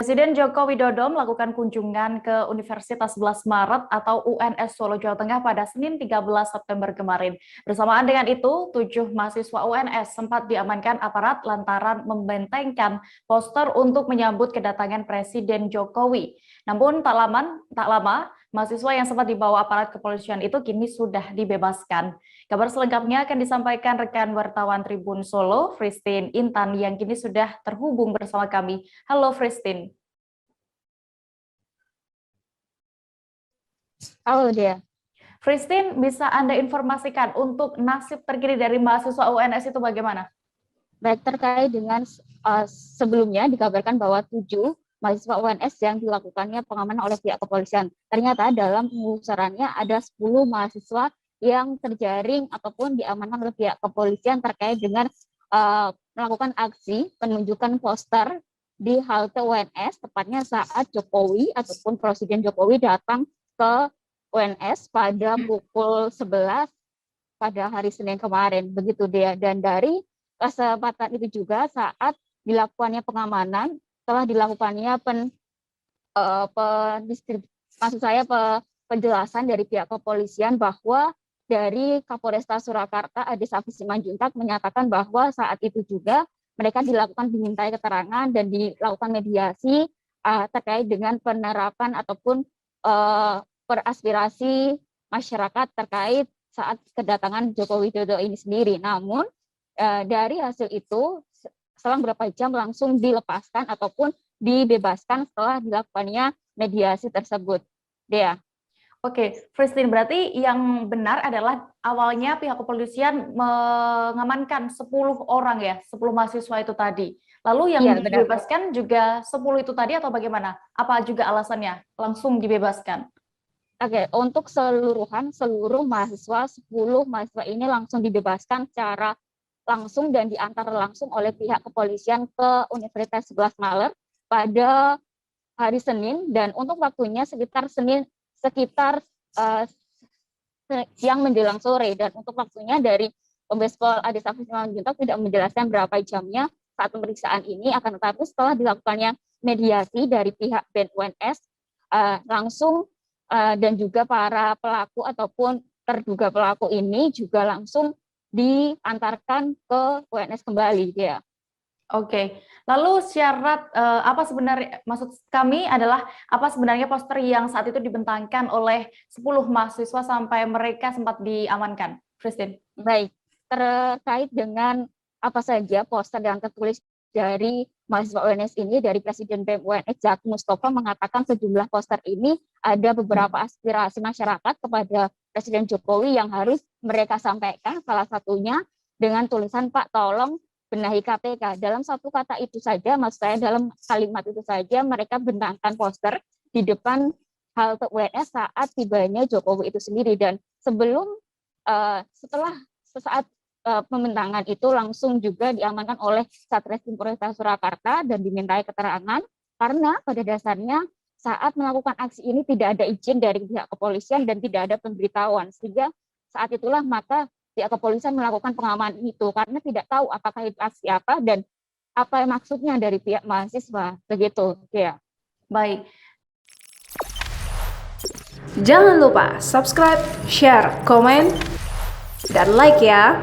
Presiden Joko Widodo melakukan kunjungan ke Universitas 11 Maret atau UNS Solo, Jawa Tengah pada Senin 13 September kemarin. Bersamaan dengan itu, 7 mahasiswa UNS sempat diamankan aparat lantaran membentengkan poster untuk menyambut kedatangan Presiden Jokowi. Namun tak lama, mahasiswa yang sempat dibawa aparat kepolisian itu kini sudah dibebaskan. Kabar selengkapnya akan disampaikan rekan wartawan Tribun Solo, Christine Intan, yang kini sudah terhubung bersama kami. Halo Christine. Halo dia. Christine, bisa Anda informasikan untuk nasib terkini dari mahasiswa UNS itu bagaimana? Baik, terkait dengan sebelumnya dikabarkan bahwa 7 mahasiswa UNS yang dilakukannya pengamanan oleh pihak kepolisian. Ternyata dalam pengusurannya ada 10 mahasiswa yang terjaring ataupun diamankan oleh pihak kepolisian terkait dengan melakukan aksi penunjukan poster di halte UNS, tepatnya saat Jokowi ataupun Presiden Jokowi datang ke UNS pada pukul 11 pada hari Senin kemarin, begitu dia. Dan dari kesempatan itu juga saat dilakukannya pengamanan, telah dilakukannya penjelasan dari pihak kepolisian bahwa dari Kapolresta Surakarta Ade Safi Simanjuntak menyatakan bahwa saat itu juga mereka dilakukan dimintai keterangan dan dilakukan mediasi terkait dengan penerapan ataupun beraspirasi masyarakat terkait saat kedatangan Joko Widodo ini sendiri. Namun dari hasil itu selang beberapa jam langsung dilepaskan ataupun dibebaskan setelah dilakukannya mediasi tersebut. Dea. Oke, Christine, berarti yang benar adalah awalnya pihak kepolisian mengamankan 10 orang ya, 10 mahasiswa itu tadi. Lalu yang dibebaskan juga 10 itu tadi atau bagaimana? Apa juga alasannya langsung dibebaskan? Oke, untuk seluruh mahasiswa, 10 mahasiswa ini langsung dibebaskan secara langsung dan diantar langsung oleh pihak kepolisian ke Universitas 11 Maret pada hari Senin, dan untuk waktunya sekitar siang menjelang sore, dan untuk waktunya dari Kombes Pol Ade Safi Simanjuntak tidak menjelaskan berapa jamnya saat pemeriksaan ini, akan tetapi setelah dilakukannya mediasi dari pihak BEM UNS langsung dan juga para pelaku ataupun terduga pelaku ini juga langsung diantarkan ke UNS kembali ya. Oke, lalu syarat apa sebenarnya, maksud kami adalah apa sebenarnya poster yang saat itu dibentangkan oleh 10 mahasiswa sampai mereka sempat diamankan, Christine? Baik, terkait dengan apa saja poster yang tertulis dari mahasiswa UNS ini, dari Presiden BEM UNS Zaki Mustafa mengatakan sejumlah poster ini ada beberapa aspirasi masyarakat kepada Presiden Jokowi yang harus mereka sampaikan, salah satunya dengan tulisan "Pak, tolong benahi KPK". Dalam satu kata itu saja, maksud saya dalam kalimat itu saja mereka bentangkan poster di depan halte UNS saat tibanya Jokowi itu sendiri. Dan setelah sesaat pembentangan itu langsung juga diamankan oleh Satreskrim Polresta Surakarta dan dimintai keterangan, karena pada dasarnya saat melakukan aksi ini tidak ada izin dari pihak kepolisian dan tidak ada pemberitahuan, sehingga saat itulah maka pihak kepolisian melakukan pengamanan itu karena tidak tahu apakah itu aksi apa dan apa maksudnya dari pihak mahasiswa, begitu ya. Baik. Jangan lupa subscribe, share, komen, dan like ya.